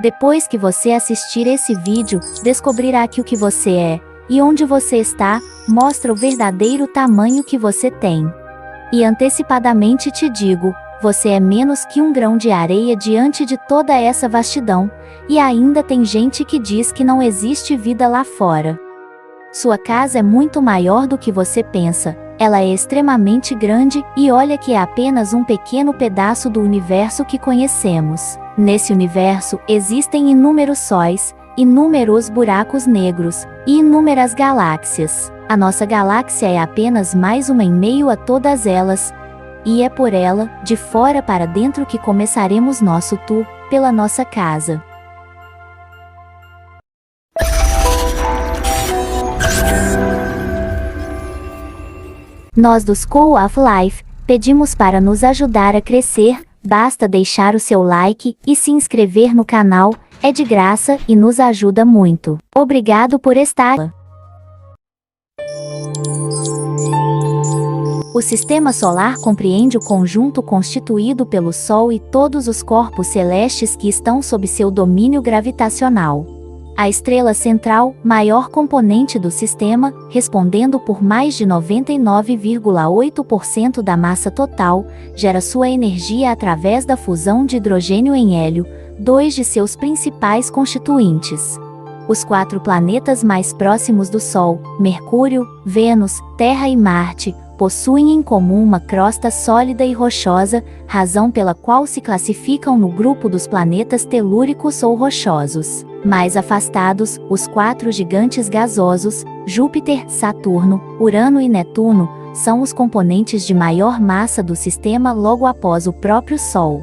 Depois que você assistir esse vídeo, descobrirá que o que você é, e onde você está, mostra o verdadeiro tamanho que você tem. E antecipadamente te digo, você é menos que um grão de areia diante de toda essa vastidão, e ainda tem gente que diz que não existe vida lá fora. Sua casa é muito maior do que você pensa, ela é extremamente grande, e olha que é apenas um pequeno pedaço do universo que conhecemos. Nesse universo, existem inúmeros sóis, inúmeros buracos negros, e inúmeras galáxias. A nossa galáxia é apenas mais uma em meio a todas elas, e é por ela, de fora para dentro, que começaremos nosso tour pela nossa casa. Nós do School of Life pedimos para nos ajudar a crescer, basta deixar o seu like e se inscrever no canal, é de graça e nos ajuda muito. Obrigado por estar. O Sistema Solar compreende o conjunto constituído pelo Sol e todos os corpos celestes que estão sob seu domínio gravitacional. A estrela central, maior componente do sistema, respondendo por mais de 99,8% da massa total, gera sua energia através da fusão de hidrogênio em hélio, dois de seus principais constituintes. Os 4 planetas mais próximos do Sol, Mercúrio, Vênus, Terra e Marte, possuem em comum uma crosta sólida e rochosa, razão pela qual se classificam no grupo dos planetas telúricos ou rochosos. Mais afastados, os 4 gigantes gasosos, Júpiter, Saturno, Urano e Netuno, são os componentes de maior massa do sistema logo após o próprio Sol.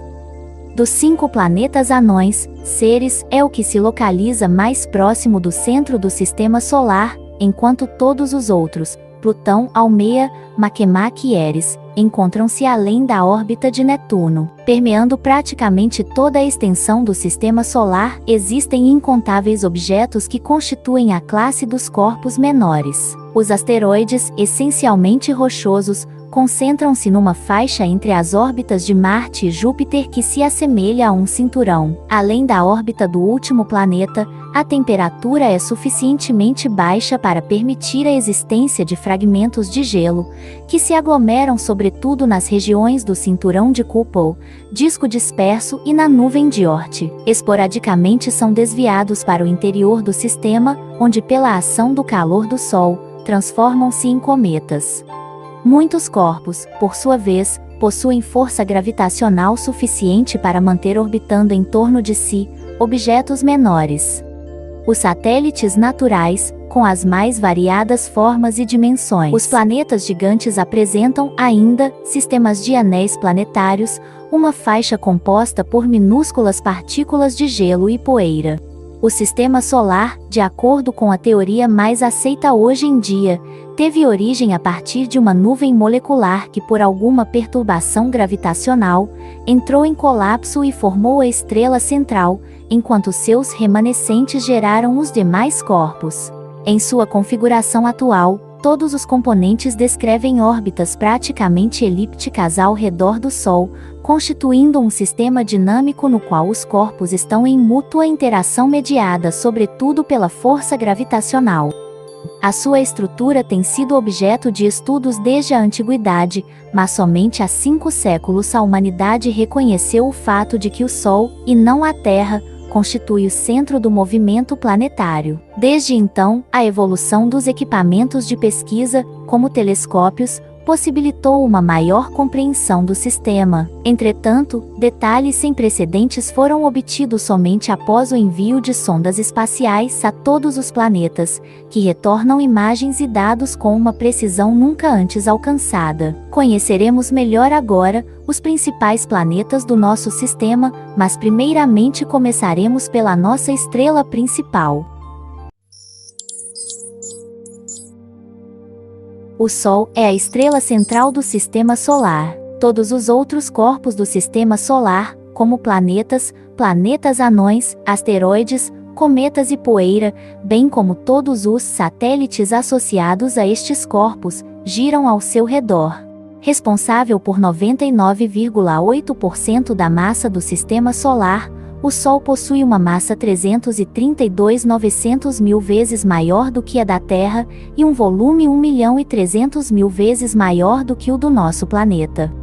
Dos 5 planetas anões, Ceres é o que se localiza mais próximo do centro do sistema solar, enquanto todos os outros, Plutão, Almeia, Makemake e Eris, encontram-se além da órbita de Netuno. Permeando praticamente toda a extensão do sistema solar, existem incontáveis objetos que constituem a classe dos corpos menores. Os asteroides, essencialmente rochosos, concentram-se numa faixa entre as órbitas de Marte e Júpiter que se assemelha a um cinturão. Além da órbita do último planeta, a temperatura é suficientemente baixa para permitir a existência de fragmentos de gelo, que se aglomeram sobretudo nas regiões do cinturão de Kuiper, disco disperso e na nuvem de Oort. Esporadicamente são desviados para o interior do sistema, onde pela ação do calor do Sol, transformam-se em cometas. Muitos corpos, por sua vez, possuem força gravitacional suficiente para manter orbitando em torno de si objetos menores. Os satélites naturais, com as mais variadas formas e dimensões. Os planetas gigantes apresentam, ainda, sistemas de anéis planetários, uma faixa composta por minúsculas partículas de gelo e poeira. O sistema solar, de acordo com a teoria mais aceita hoje em dia, teve origem a partir de uma nuvem molecular que, por alguma perturbação gravitacional, entrou em colapso e formou a estrela central, enquanto seus remanescentes geraram os demais corpos. Em sua configuração atual, todos os componentes descrevem órbitas praticamente elípticas ao redor do Sol, constituindo um sistema dinâmico no qual os corpos estão em mútua interação mediada sobretudo pela força gravitacional. A sua estrutura tem sido objeto de estudos desde a antiguidade, mas somente há 5 séculos a humanidade reconheceu o fato de que o Sol, e não a Terra, constitui o centro do movimento planetário. Desde então, a evolução dos equipamentos de pesquisa, como telescópios, possibilitou uma maior compreensão do sistema. Entretanto, detalhes sem precedentes foram obtidos somente após o envio de sondas espaciais a todos os planetas, que retornam imagens e dados com uma precisão nunca antes alcançada. Conheceremos melhor agora os principais planetas do nosso sistema, mas primeiramente começaremos pela nossa estrela principal. O Sol é a estrela central do Sistema Solar. Todos os outros corpos do Sistema Solar, como planetas, planetas anões, asteroides, cometas e poeira, bem como todos os satélites associados a estes corpos, giram ao seu redor. Responsável por 99,8% da massa do Sistema Solar, O Sol possui uma massa 332.900.000 vezes maior do que a da Terra e um volume 1.300.000 vezes maior do que o do nosso planeta.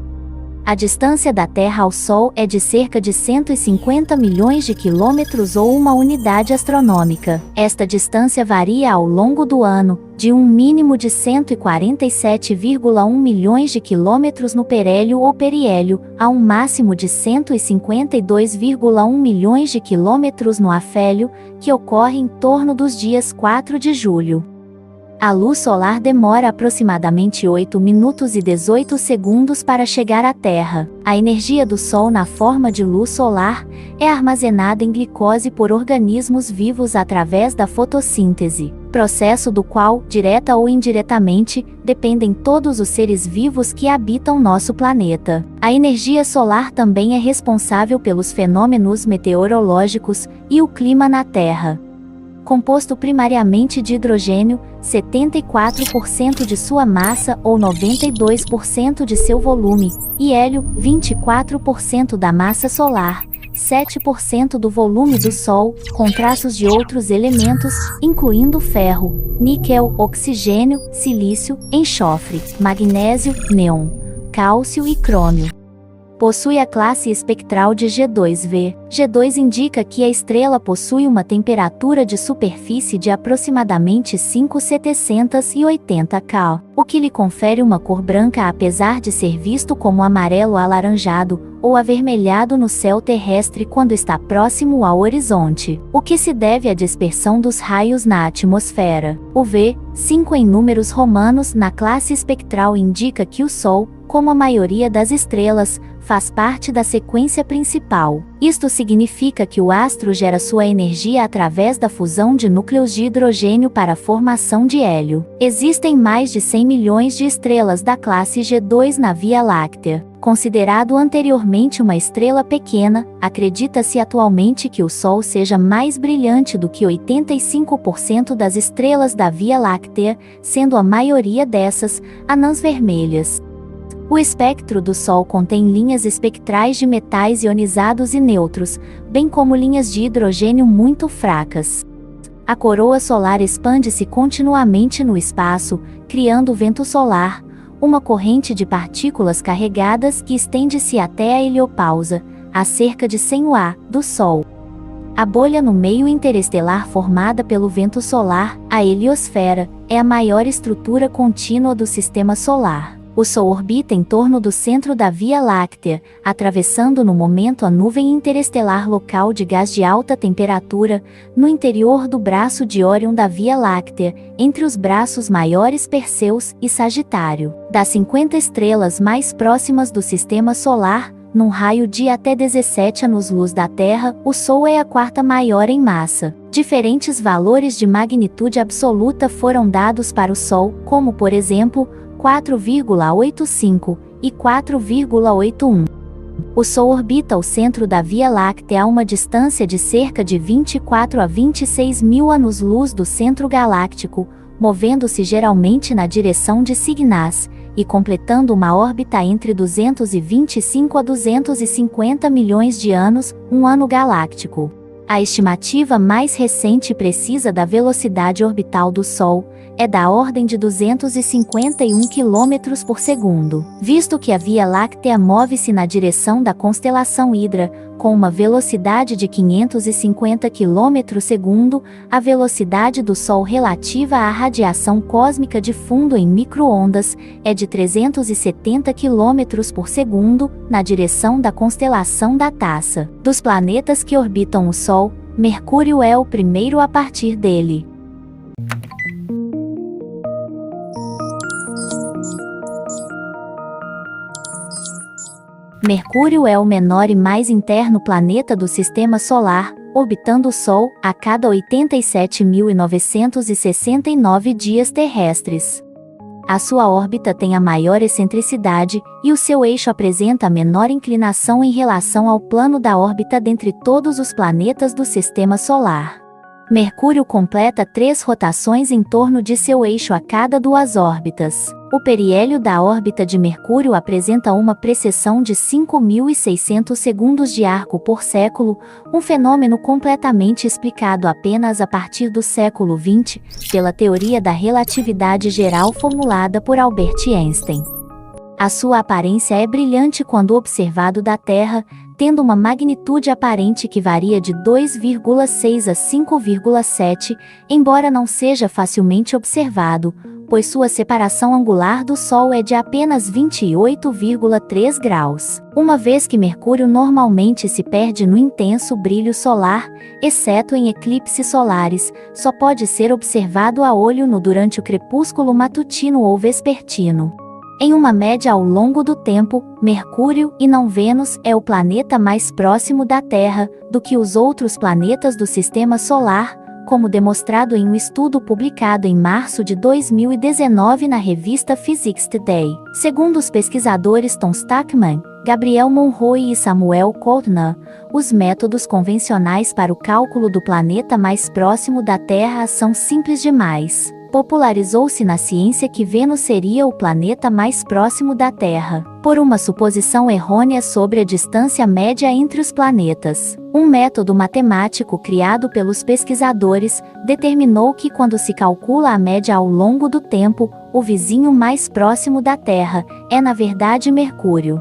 A distância da Terra ao Sol é de cerca de 150 milhões de quilômetros ou uma unidade astronômica. Esta distância varia ao longo do ano, de um mínimo de 147,1 milhões de quilômetros no perélio ou periélio, a um máximo de 152,1 milhões de quilômetros no afélio, que ocorre em torno dos dias 4 de julho. A luz solar demora aproximadamente 8 minutos e 18 segundos para chegar à Terra. A energia do Sol na forma de luz solar é armazenada em glicose por organismos vivos através da fotossíntese, processo do qual, direta ou indiretamente, dependem todos os seres vivos que habitam nosso planeta. A energia solar também é responsável pelos fenômenos meteorológicos e o clima na Terra. Composto primariamente de hidrogênio, 74% de sua massa ou 92% de seu volume, e hélio, 24% da massa solar, 7% do volume do Sol, com traços de outros elementos, incluindo ferro, níquel, oxigênio, silício, enxofre, magnésio, nêon, cálcio e crômio. Possui a classe espectral de G2V. G2 indica que a estrela possui uma temperatura de superfície de aproximadamente 5.780 K, o que lhe confere uma cor branca apesar de ser visto como amarelo alaranjado ou avermelhado no céu terrestre quando está próximo ao horizonte, o que se deve à dispersão dos raios na atmosfera. O V5 em números romanos na classe espectral indica que o Sol, como a maioria das estrelas, faz parte da sequência principal. Isto significa que o astro gera sua energia através da fusão de núcleos de hidrogênio para a formação de hélio. Existem mais de 100 milhões de estrelas da classe G2 na Via Láctea. Considerado anteriormente uma estrela pequena, acredita-se atualmente que o Sol seja mais brilhante do que 85% das estrelas da Via Láctea, sendo a maioria dessas anãs vermelhas. O espectro do Sol contém linhas espectrais de metais ionizados e neutros, bem como linhas de hidrogênio muito fracas. A coroa solar expande-se continuamente no espaço, criando vento solar, uma corrente de partículas carregadas que estende-se até a heliopausa, a cerca de 100 UA, do Sol. A bolha no meio interestelar formada pelo vento solar, a heliosfera, é a maior estrutura contínua do Sistema Solar. O Sol orbita em torno do centro da Via Láctea, atravessando no momento a nuvem interestelar local de gás de alta temperatura, no interior do braço de Órion da Via Láctea, entre os braços maiores Perseus e Sagitário. Das 50 estrelas mais próximas do Sistema Solar, num raio de até 17 anos-luz da Terra, o Sol é a quarta maior em massa. Diferentes valores de magnitude absoluta foram dados para o Sol, como por exemplo, 4,85 e 4,81. O Sol orbita o centro da Via Láctea a uma distância de cerca de 24 a 26 mil anos-luz do centro galáctico, movendo-se geralmente na direção de Cygnus, e completando uma órbita entre 225 a 250 milhões de anos, um ano galáctico. A estimativa mais recente e precisa da velocidade orbital do Sol é da ordem de 251 km por segundo. Visto que a Via Láctea move-se na direção da constelação Hidra, com uma velocidade de 550 km/segundo, a velocidade do Sol relativa à radiação cósmica de fundo em micro-ondas é de 370 km por segundo, na direção da constelação da Taça. Dos planetas que orbitam o Sol, Mercúrio é o primeiro a partir dele. Mercúrio é o menor e mais interno planeta do Sistema Solar, orbitando o Sol a cada 87.969 dias terrestres. A sua órbita tem a maior excentricidade, e o seu eixo apresenta a menor inclinação em relação ao plano da órbita dentre todos os planetas do Sistema Solar. Mercúrio completa 3 rotações em torno de seu eixo a cada 2 órbitas. O periélio da órbita de Mercúrio apresenta uma precessão de 5.600 segundos de arco por século, um fenômeno completamente explicado apenas a partir do século XX, pela teoria da relatividade geral formulada por Albert Einstein. A sua aparência é brilhante quando observado da Terra, tendo uma magnitude aparente que varia de 2,6 a 5,7, embora não seja facilmente observado, pois sua separação angular do Sol é de apenas 28,3 graus. Uma vez que Mercúrio normalmente se perde no intenso brilho solar, exceto em eclipses solares, só pode ser observado a olho nu durante o crepúsculo matutino ou vespertino. Em uma média ao longo do tempo, Mercúrio, e não Vênus, é o planeta mais próximo da Terra do que os outros planetas do Sistema Solar, como demonstrado em um estudo publicado em março de 2019 na revista Physics Today. Segundo os pesquisadores Tom Stackman, Gabriel Monroe e Samuel Koldner, os métodos convencionais para o cálculo do planeta mais próximo da Terra são simples demais. Popularizou-se na ciência que Vênus seria o planeta mais próximo da Terra, por uma suposição errônea sobre a distância média entre os planetas. Um método matemático criado pelos pesquisadores determinou que quando se calcula a média ao longo do tempo, o vizinho mais próximo da Terra é na verdade Mercúrio.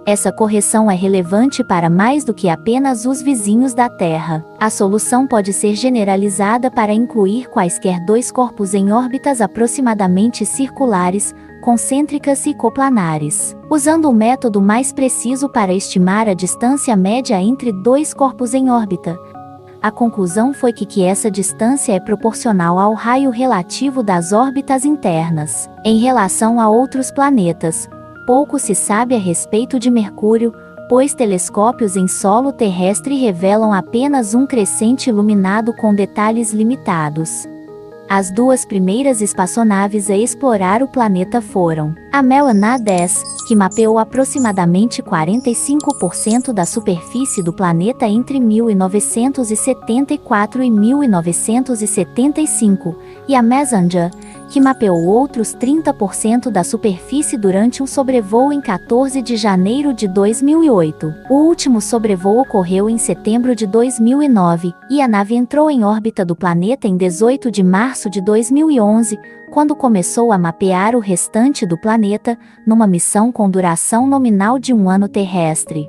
Essa correção é relevante para mais do que apenas os vizinhos da Terra. A solução pode ser generalizada para incluir quaisquer 2 corpos em órbitas aproximadamente circulares, concêntricas e coplanares, usando o método mais preciso para estimar a distância média entre 2 corpos em órbita. A conclusão foi que essa distância é proporcional ao raio relativo das órbitas internas. Em relação a outros planetas, pouco se sabe a respeito de Mercúrio, pois telescópios em solo terrestre revelam apenas um crescente iluminado com detalhes limitados. As 2 primeiras espaçonaves a explorar o planeta foram a Mellon 10, que mapeou aproximadamente 45% da superfície do planeta entre 1974 e 1975, e a Messenger, que mapeou outros 30% da superfície durante um sobrevoo em 14 de janeiro de 2008. O último sobrevoo ocorreu em setembro de 2009, e a nave entrou em órbita do planeta em 18 de março de 2011, quando começou a mapear o restante do planeta, numa missão com duração nominal de 1 ano terrestre.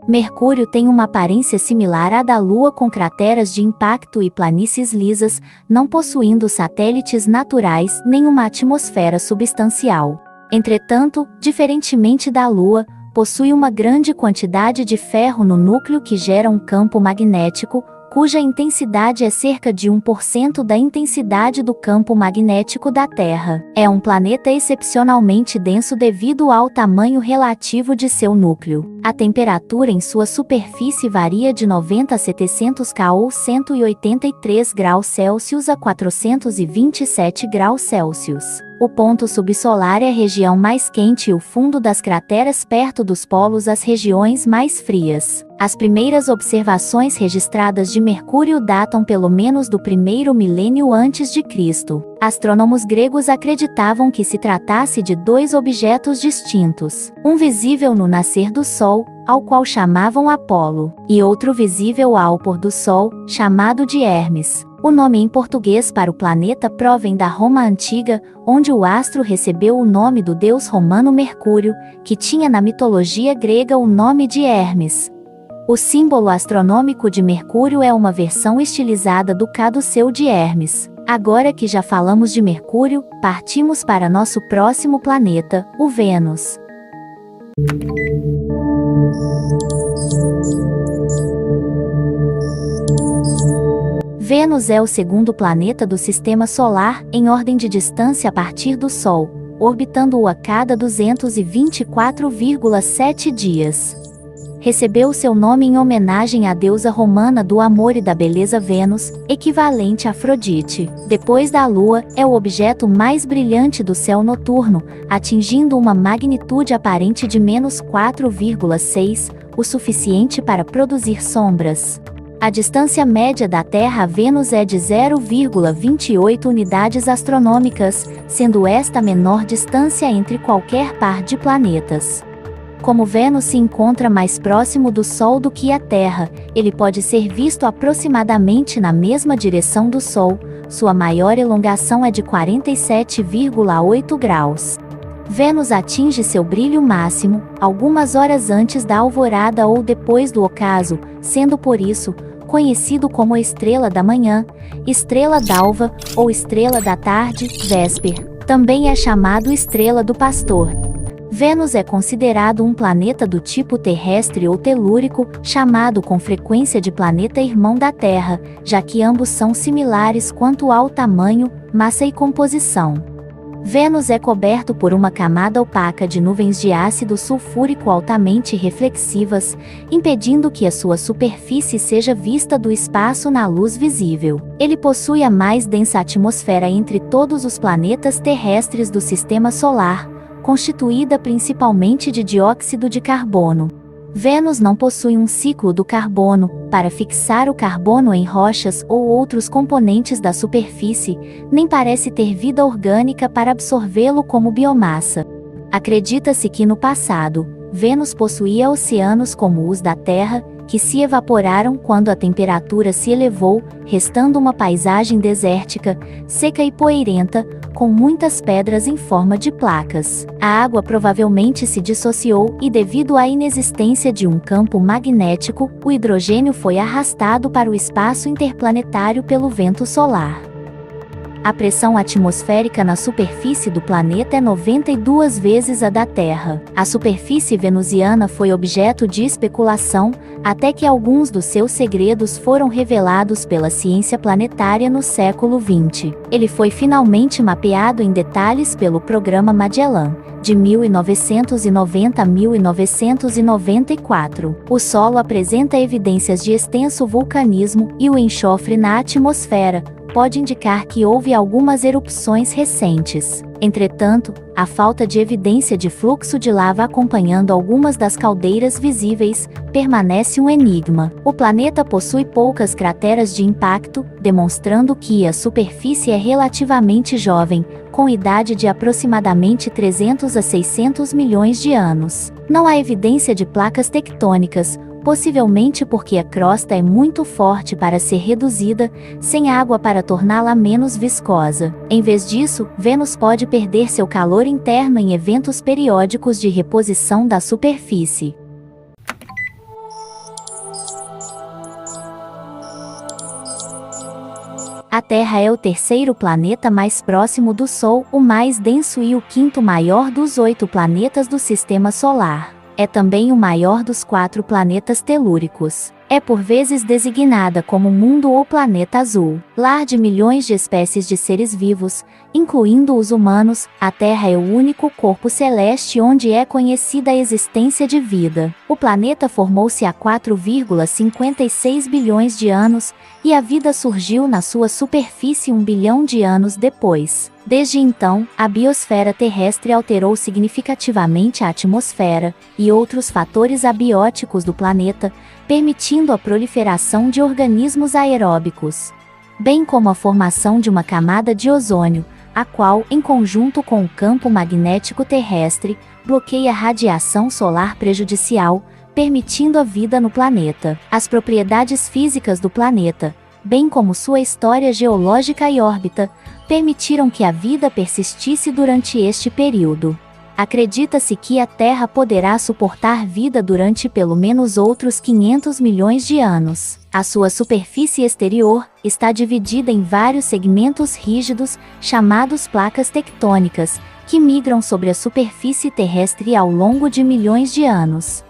Mercúrio tem uma aparência similar à da Lua com crateras de impacto e planícies lisas, não possuindo satélites naturais nem uma atmosfera substancial. Entretanto, diferentemente da Lua, possui uma grande quantidade de ferro no núcleo que gera um campo magnético, cuja intensidade é cerca de 1% da intensidade do campo magnético da Terra. É um planeta excepcionalmente denso devido ao tamanho relativo de seu núcleo. A temperatura em sua superfície varia de 90 a 700 K ou 183 graus Celsius a 427 graus Celsius. O ponto subsolar é a região mais quente e o fundo das crateras perto dos polos as regiões mais frias. As primeiras observações registradas de Mercúrio datam pelo menos do 1º milênio antes de Cristo. Astrônomos gregos acreditavam que se tratasse de 2 objetos distintos, um visível no nascer do Sol, ao qual chamavam Apolo, e outro visível ao pôr do Sol, chamado de Hermes. O nome em português para o planeta provém da Roma antiga, onde o astro recebeu o nome do deus romano Mercúrio, que tinha na mitologia grega o nome de Hermes. O símbolo astronômico de Mercúrio é uma versão estilizada do caduceu de Hermes. Agora que já falamos de Mercúrio, partimos para nosso próximo planeta, o Vênus. Vênus é o segundo planeta do Sistema Solar, em ordem de distância a partir do Sol, orbitando-o a cada 224,7 dias. Recebeu seu nome em homenagem à deusa romana do amor e da beleza Vênus, equivalente a Afrodite. Depois da Lua, é o objeto mais brilhante do céu noturno, atingindo uma magnitude aparente de -4,6, o suficiente para produzir sombras. A distância média da Terra a Vênus é de 0,28 unidades astronômicas, sendo esta a menor distância entre qualquer par de planetas. Como Vênus se encontra mais próximo do Sol do que a Terra, ele pode ser visto aproximadamente na mesma direção do Sol. Sua maior elongação é de 47,8 graus. Vênus atinge seu brilho máximo algumas horas antes da alvorada ou depois do ocaso, sendo por isso conhecido como estrela da manhã, estrela d'alva ou estrela da tarde, Vésper. Também é chamado estrela do pastor. Vênus é considerado um planeta do tipo terrestre ou telúrico, chamado com frequência de planeta irmão da Terra, já que ambos são similares quanto ao tamanho, massa e composição. Vênus é coberto por uma camada opaca de nuvens de ácido sulfúrico altamente reflexivas, impedindo que a sua superfície seja vista do espaço na luz visível. Ele possui a mais densa atmosfera entre todos os planetas terrestres do Sistema Solar, constituída principalmente de dióxido de carbono. Vênus não possui um ciclo do carbono, para fixar o carbono em rochas ou outros componentes da superfície, nem parece ter vida orgânica para absorvê-lo como biomassa. Acredita-se que no passado, Vênus possuía oceanos como os da Terra, que se evaporaram quando a temperatura se elevou, restando uma paisagem desértica, seca e poeirenta, com muitas pedras em forma de placas. A água provavelmente se dissociou e, devido à inexistência de um campo magnético, o hidrogênio foi arrastado para o espaço interplanetário pelo vento solar. A pressão atmosférica na superfície do planeta é 92 vezes a da Terra. A superfície venusiana foi objeto de especulação, até que alguns dos seus segredos foram revelados pela ciência planetária no século XX. Ele foi finalmente mapeado em detalhes pelo Programa Magellan, de 1990 a 1994. O solo apresenta evidências de extenso vulcanismo e o enxofre na atmosfera pode indicar que houve algumas erupções recentes. Entretanto, a falta de evidência de fluxo de lava acompanhando algumas das caldeiras visíveis permanece um enigma. O planeta possui poucas crateras de impacto, demonstrando que a superfície é relativamente jovem, com idade de aproximadamente 300 a 600 milhões de anos. Não há evidência de placas tectônicas, possivelmente porque a crosta é muito forte para ser reduzida, sem água para torná-la menos viscosa. Em vez disso, Vênus pode perder seu calor interno em eventos periódicos de reposição da superfície. A Terra é o terceiro planeta mais próximo do Sol, o mais denso e o quinto maior dos 8 planetas do Sistema Solar. É também o maior dos 4 planetas telúricos. É por vezes designada como mundo ou planeta azul. Lar de milhões de espécies de seres vivos, incluindo os humanos, a Terra é o único corpo celeste onde é conhecida a existência de vida. O planeta formou-se há 4,56 bilhões de anos, e a vida surgiu na sua superfície 1 bilhão de anos depois. Desde então, a biosfera terrestre alterou significativamente a atmosfera e outros fatores abióticos do planeta, permitindo a proliferação de organismos aeróbicos, bem como a formação de uma camada de ozônio, a qual, em conjunto com o campo magnético terrestre, bloqueia a radiação solar prejudicial, permitindo a vida no planeta. As propriedades físicas do planeta, bem como sua história geológica e órbita, permitiram que a vida persistisse durante este período. Acredita-se que a Terra poderá suportar vida durante pelo menos outros 500 milhões de anos. A sua superfície exterior está dividida em vários segmentos rígidos, chamados placas tectônicas, que migram sobre a superfície terrestre ao longo de milhões de anos.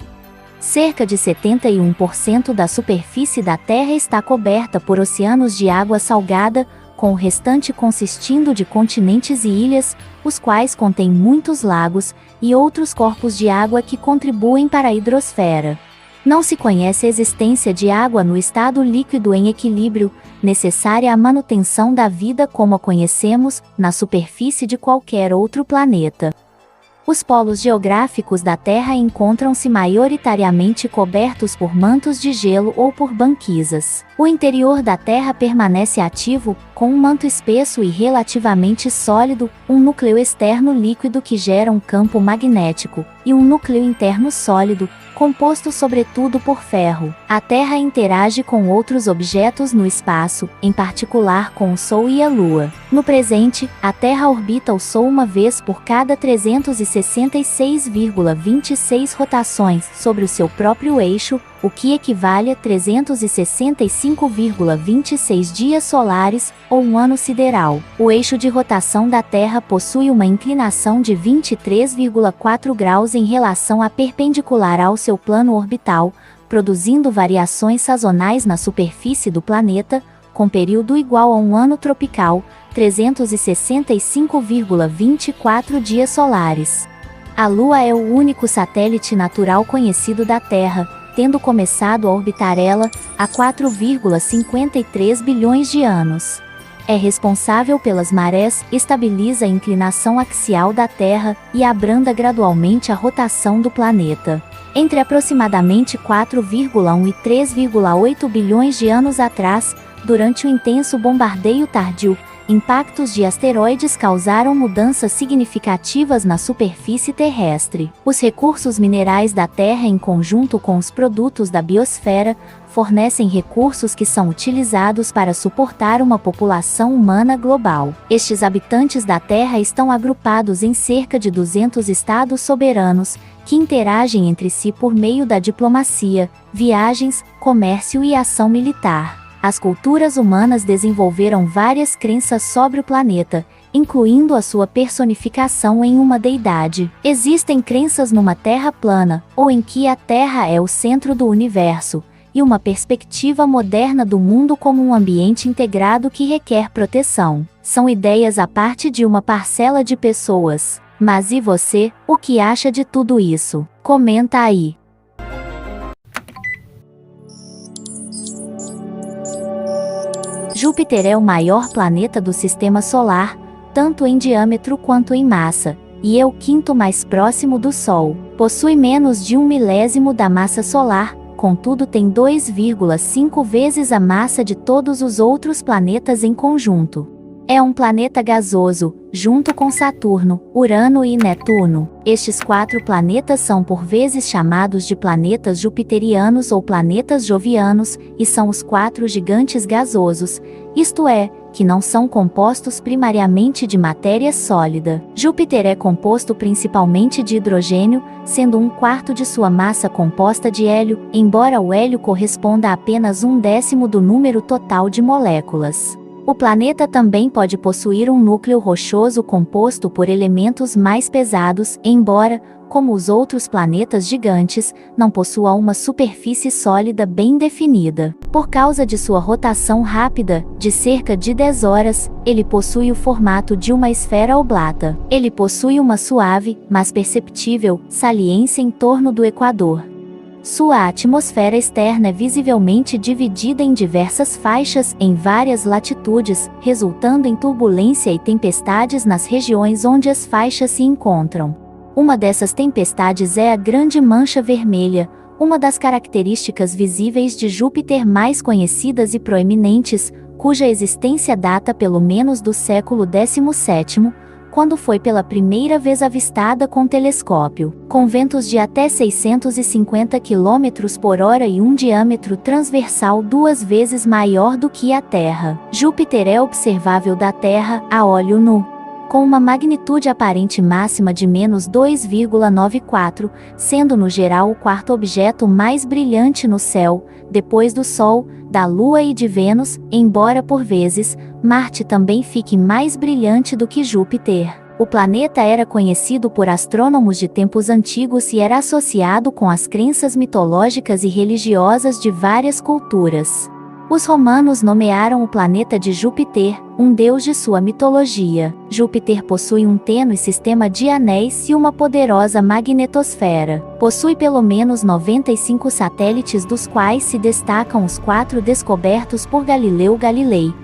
Cerca de 71% da superfície da Terra está coberta por oceanos de água salgada, com o restante consistindo de continentes e ilhas, os quais contêm muitos lagos e outros corpos de água que contribuem para a hidrosfera. Não se conhece a existência de água no estado líquido em equilíbrio, necessária à manutenção da vida como a conhecemos, na superfície de qualquer outro planeta. Os polos geográficos da Terra encontram-se maioritariamente cobertos por mantos de gelo ou por banquisas. O interior da Terra permanece ativo, com um manto espesso e relativamente sólido, um núcleo externo líquido que gera um campo magnético, e um núcleo interno sólido, composto sobretudo por ferro. A Terra interage com outros objetos no espaço, em particular com o Sol e a Lua. No presente, a Terra orbita o Sol uma vez por cada 366,26 rotações sobre o seu próprio eixo, o que equivale a 365,26 dias solares, ou um ano sideral. O eixo de rotação da Terra possui uma inclinação de 23,4 graus em relação à perpendicular ao seu plano orbital, produzindo variações sazonais na superfície do planeta, com período igual a um ano tropical, 365,24 dias solares. A Lua é o único satélite natural conhecido da Terra, tendo começado a orbitar ela há 4,53 bilhões de anos. É responsável pelas marés, estabiliza a inclinação axial da Terra e abranda gradualmente a rotação do planeta. Entre aproximadamente 4,1 e 3,8 bilhões de anos atrás, durante o intenso bombardeio tardio, impactos de asteroides causaram mudanças significativas na superfície terrestre. Os recursos minerais da Terra, em conjunto com os produtos da biosfera, fornecem recursos que são utilizados para suportar uma população humana global. Estes habitantes da Terra estão agrupados em cerca de 200 estados soberanos, que interagem entre si por meio da diplomacia, viagens, comércio e ação militar. As culturas humanas desenvolveram várias crenças sobre o planeta, incluindo a sua personificação em uma deidade. Existem crenças numa Terra plana, ou em que a Terra é o centro do universo, e uma perspectiva moderna do mundo como um ambiente integrado que requer proteção. São ideias à parte de uma parcela de pessoas. Mas e você, o que acha de tudo isso? Comenta aí. Júpiter é o maior planeta do Sistema Solar, tanto em diâmetro quanto em massa, e é o quinto mais próximo do Sol. Possui menos de 1/1000 da massa solar, contudo tem 2,5 vezes a massa de todos os outros planetas em conjunto. É um planeta gasoso, junto com Saturno, Urano e Netuno. Estes 4 planetas são por vezes chamados de planetas jupiterianos ou planetas jovianos, e são os 4 gigantes gasosos, isto é, que não são compostos primariamente de matéria sólida. Júpiter é composto principalmente de hidrogênio, sendo 1/4 de sua massa composta de hélio, embora o hélio corresponda a apenas 1/10 do número total de moléculas. O planeta também pode possuir um núcleo rochoso composto por elementos mais pesados, embora, como os outros planetas gigantes, não possua uma superfície sólida bem definida. Por causa de sua rotação rápida, de cerca de 10 horas, ele possui o formato de uma esfera oblata. Ele possui uma suave, mas perceptível, saliência em torno do Equador. Sua atmosfera externa é visivelmente dividida em diversas faixas em várias latitudes, resultando em turbulência e tempestades nas regiões onde as faixas se encontram. Uma dessas tempestades é a Grande Mancha Vermelha, uma das características visíveis de Júpiter mais conhecidas e proeminentes, cuja existência data pelo menos do século XVII, quando foi pela primeira vez avistada com telescópio. Com ventos de até 650 km/h e um diâmetro transversal 2 vezes maior do que a Terra. Júpiter é observável da Terra a olho nu, com uma magnitude aparente máxima de -2,94, sendo no geral o 4º objeto mais brilhante no céu, depois do Sol, da Lua e de Vênus, embora por vezes, Marte também fique mais brilhante do que Júpiter. O planeta era conhecido por astrônomos de tempos antigos e era associado com as crenças mitológicas e religiosas de várias culturas. Os romanos nomearam o planeta de Júpiter, um deus de sua mitologia. Júpiter possui um tênue sistema de anéis e uma poderosa magnetosfera. Possui pelo menos 95 satélites, dos quais se destacam os 4 descobertos por Galileu Galilei.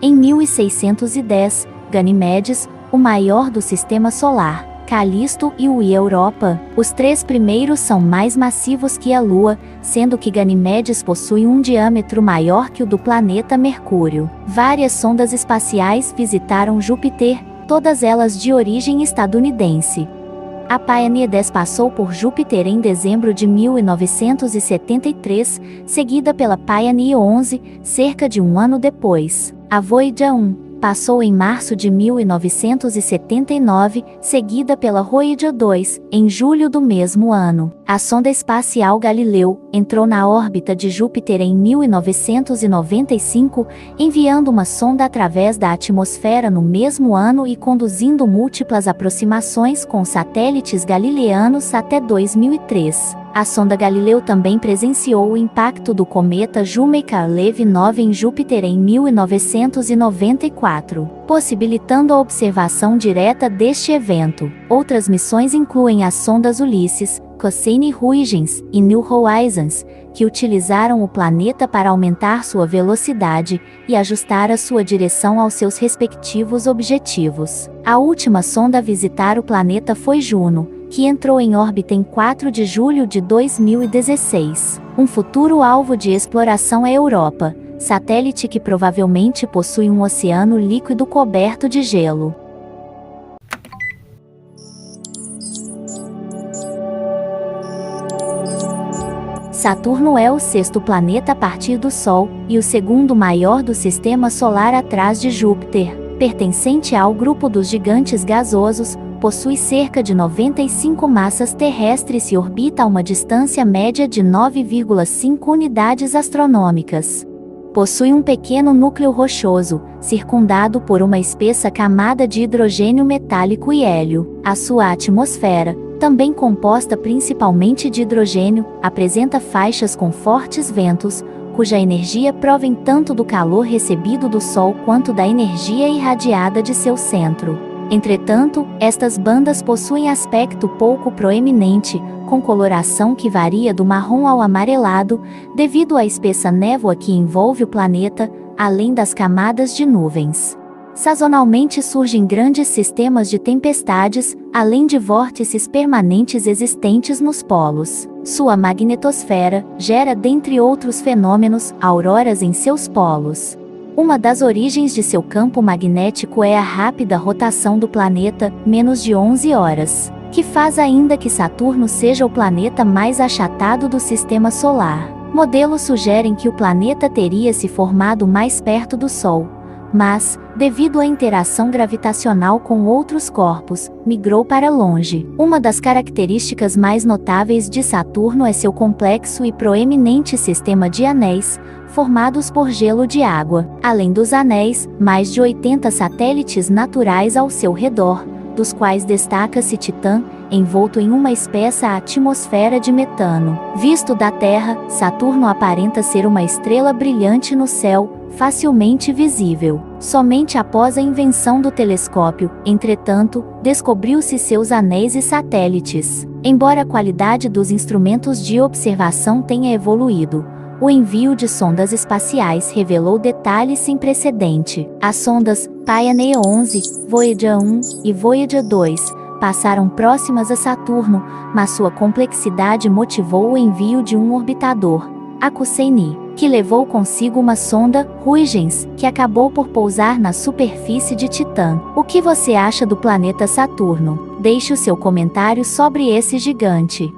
Em 1610, Ganimedes, o maior do Sistema Solar. Calisto e o Europa. Os 3 primeiros são mais massivos que a Lua, sendo que Ganimedes possui um diâmetro maior que o do planeta Mercúrio. Várias sondas espaciais visitaram Júpiter, todas elas de origem estadunidense. A Pioneer 10 passou por Júpiter em dezembro de 1973, seguida pela Pioneer 11, cerca de um ano depois. A Voyager 1 passou em março de 1979, seguida pela Voyager 2, em julho do mesmo ano. A sonda espacial Galileu entrou na órbita de Júpiter em 1995, enviando uma sonda através da atmosfera no mesmo ano e conduzindo múltiplas aproximações com satélites galileanos até 2003. A sonda Galileu também presenciou o impacto do cometa Shoemaker-Levy 9 em Júpiter em 1994, possibilitando a observação direta deste evento. Outras missões incluem as sondas Ulysses, Cassini-Huygens e New Horizons, que utilizaram o planeta para aumentar sua velocidade e ajustar a sua direção aos seus respectivos objetivos. A última sonda a visitar o planeta foi Juno, que entrou em órbita em 4 de julho de 2016. Um futuro alvo de exploração é Europa, satélite que provavelmente possui um oceano líquido coberto de gelo. Saturno é o 6º planeta a partir do Sol, e o 2º maior do Sistema Solar atrás de Júpiter. Pertencente ao grupo dos gigantes gasosos, possui cerca de 95 massas terrestres e orbita a uma distância média de 9,5 unidades astronômicas. Possui um pequeno núcleo rochoso, circundado por uma espessa camada de hidrogênio metálico e hélio. A sua atmosfera, também composta principalmente de hidrogênio, apresenta faixas com fortes ventos, cuja energia provém tanto do calor recebido do Sol quanto da energia irradiada de seu centro. Entretanto, estas bandas possuem aspecto pouco proeminente, com coloração que varia do marrom ao amarelado, devido à espessa névoa que envolve o planeta, além das camadas de nuvens. Sazonalmente surgem grandes sistemas de tempestades, além de vórtices permanentes existentes nos polos. Sua magnetosfera gera, dentre outros fenômenos, auroras em seus polos. Uma das origens de seu campo magnético é a rápida rotação do planeta, menos de 11 horas, que faz ainda que Saturno seja o planeta mais achatado do Sistema Solar. Modelos sugerem que o planeta teria se formado mais perto do Sol, mas, devido à interação gravitacional com outros corpos, migrou para longe. Uma das características mais notáveis de Saturno é seu complexo e proeminente sistema de anéis, formados por gelo de água. Além dos anéis, mais de 80 satélites naturais ao seu redor, dos quais destaca-se Titã, envolto em uma espessa atmosfera de metano. Visto da Terra, Saturno aparenta ser uma estrela brilhante no céu, facilmente visível. Somente após a invenção do telescópio, entretanto, descobriu-se seus anéis e satélites. Embora a qualidade dos instrumentos de observação tenha evoluído, o envio de sondas espaciais revelou detalhes sem precedente. As sondas Pioneer 11, Voyager 1 e Voyager 2 passaram próximas a Saturno, mas sua complexidade motivou o envio de um orbitador, a Cassini, que levou consigo uma sonda, Huygens, que acabou por pousar na superfície de Titã. O que você acha do planeta Saturno? Deixe o seu comentário sobre esse gigante.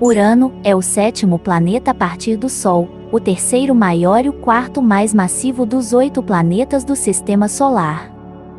Urano é o 7º planeta a partir do Sol, o 3º maior e o 4º mais massivo dos 8 planetas do Sistema Solar.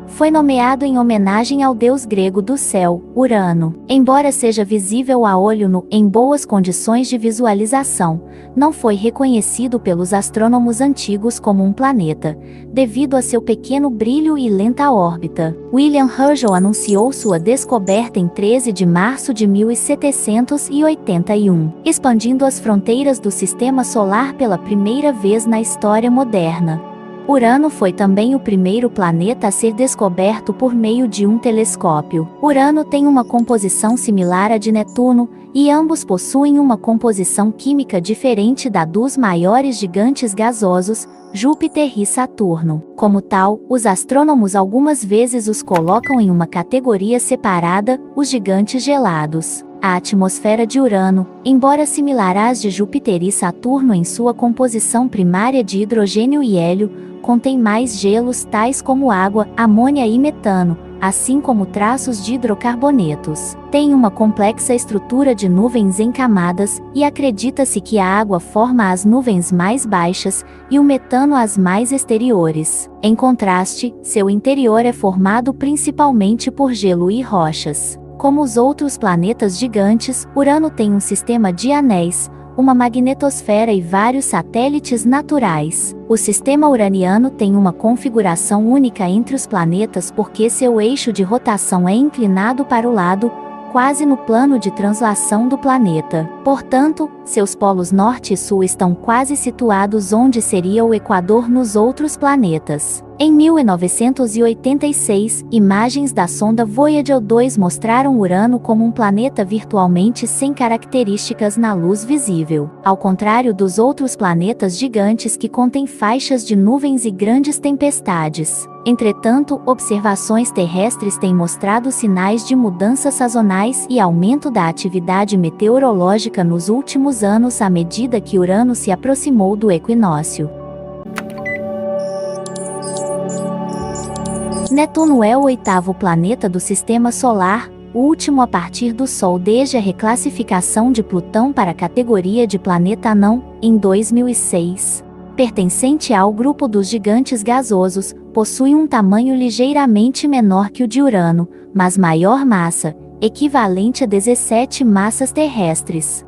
Foi nomeado em homenagem ao deus grego do céu, Urano. Embora seja visível a olho nu em boas condições de visualização, não foi reconhecido pelos astrônomos antigos como um planeta, devido a seu pequeno brilho e lenta órbita. William Herschel anunciou sua descoberta em 13 de março de 1781, expandindo as fronteiras do Sistema Solar pela primeira vez na história moderna. Urano foi também o primeiro planeta a ser descoberto por meio de um telescópio. Urano tem uma composição similar à de Netuno, e ambos possuem uma composição química diferente da dos maiores gigantes gasosos, Júpiter e Saturno. Como tal, os astrônomos algumas vezes os colocam em uma categoria separada, os gigantes gelados. A atmosfera de Urano, embora similar às de Júpiter e Saturno em sua composição primária de hidrogênio e hélio, contém mais gelos tais como água, amônia e metano, assim como traços de hidrocarbonetos. Tem uma complexa estrutura de nuvens em camadas, e acredita-se que a água forma as nuvens mais baixas, e o metano as mais exteriores. Em contraste, seu interior é formado principalmente por gelo e rochas. Como os outros planetas gigantes, Urano tem um sistema de anéis, uma magnetosfera e vários satélites naturais. O sistema uraniano tem uma configuração única entre os planetas porque seu eixo de rotação é inclinado para o lado, quase no plano de translação do planeta. Portanto, seus polos norte e sul estão quase situados onde seria o Equador nos outros planetas. Em 1986, imagens da sonda Voyager 2 mostraram Urano como um planeta virtualmente sem características na luz visível. Ao contrário dos outros planetas gigantes que contêm faixas de nuvens e grandes tempestades. Entretanto, observações terrestres têm mostrado sinais de mudanças sazonais e aumento da atividade meteorológica nos últimos anos à medida que Urano se aproximou do equinócio. Netuno é o oitavo planeta do Sistema Solar, o último a partir do Sol desde a reclassificação de Plutão para a categoria de planeta anão, em 2006. Pertencente ao grupo dos gigantes gasosos, possui um tamanho ligeiramente menor que o de Urano, mas maior massa, equivalente a 17 massas terrestres.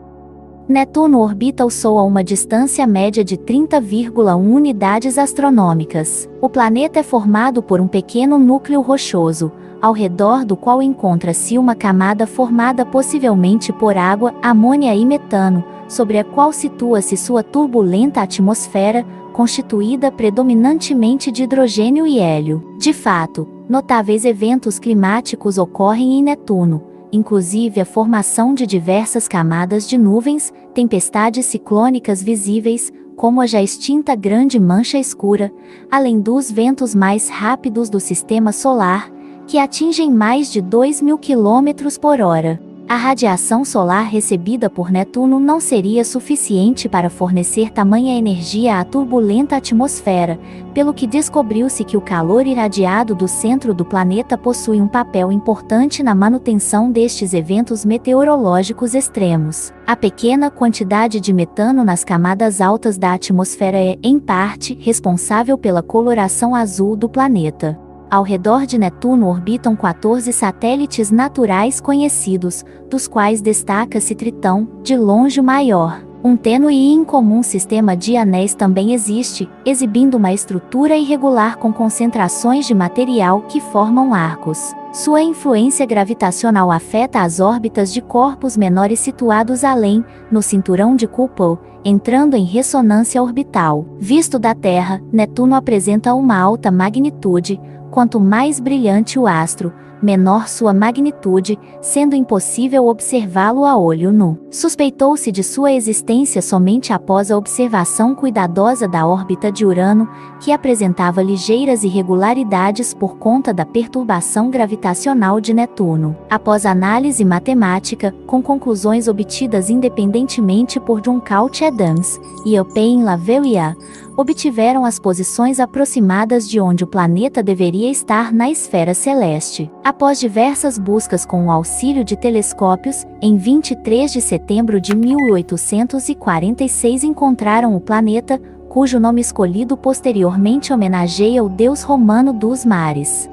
Netuno orbita o Sol a uma distância média de 30,1 unidades astronômicas. O planeta é formado por um pequeno núcleo rochoso, ao redor do qual encontra-se uma camada formada possivelmente por água, amônia e metano, sobre a qual situa-se sua turbulenta atmosfera, constituída predominantemente de hidrogênio e hélio. De fato, notáveis eventos climáticos ocorrem em Netuno, inclusive a formação de diversas camadas de nuvens, tempestades ciclônicas visíveis, como a já extinta Grande Mancha Escura, além dos ventos mais rápidos do Sistema Solar, que atingem mais de 2.000 km/h. A radiação solar recebida por Netuno não seria suficiente para fornecer tamanha energia à turbulenta atmosfera, pelo que descobriu-se que o calor irradiado do centro do planeta possui um papel importante na manutenção destes eventos meteorológicos extremos. A pequena quantidade de metano nas camadas altas da atmosfera é, em parte, responsável pela coloração azul do planeta. Ao redor de Netuno orbitam 14 satélites naturais conhecidos, dos quais destaca-se Tritão, de longe o maior. Um tênue e incomum sistema de anéis também existe, exibindo uma estrutura irregular com concentrações de material que formam arcos. Sua influência gravitacional afeta as órbitas de corpos menores situados além, no cinturão de Kuiper, entrando em ressonância orbital. Visto da Terra, Netuno apresenta uma alta magnitude. Quanto mais brilhante o astro, menor sua magnitude, sendo impossível observá-lo a olho nu. Suspeitou-se de sua existência somente após a observação cuidadosa da órbita de Urano, que apresentava ligeiras irregularidades por conta da perturbação gravitacional de Netuno. Após análise matemática, com conclusões obtidas independentemente por John Couch-Adams e Eugene Leverrier, obtiveram as posições aproximadas de onde o planeta deveria estar na esfera celeste. Após diversas buscas com o auxílio de telescópios, em 23 de setembro de 1846 encontraram o planeta, cujo nome escolhido posteriormente homenageia o deus romano dos mares.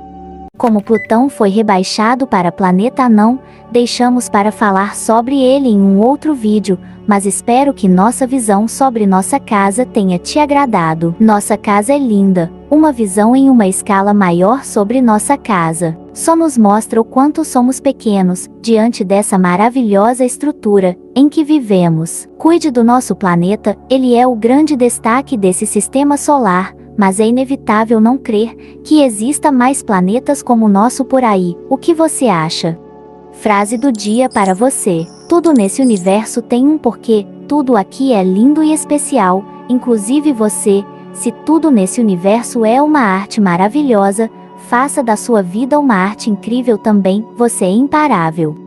Como Plutão foi rebaixado para planeta anão, deixamos para falar sobre ele em um outro vídeo, mas espero que nossa visão sobre nossa casa tenha te agradado. Nossa casa é linda, uma visão em uma escala maior sobre nossa casa. Só nos mostra o quanto somos pequenos, diante dessa maravilhosa estrutura, em que vivemos. Cuide do nosso planeta, ele é o grande destaque desse sistema solar, mas é inevitável não crer que exista mais planetas como o nosso por aí. O que você acha? Frase do dia para você. Tudo nesse universo tem um porquê, tudo aqui é lindo e especial, inclusive você. Se tudo nesse universo é uma arte maravilhosa, faça da sua vida uma arte incrível também, você é imparável.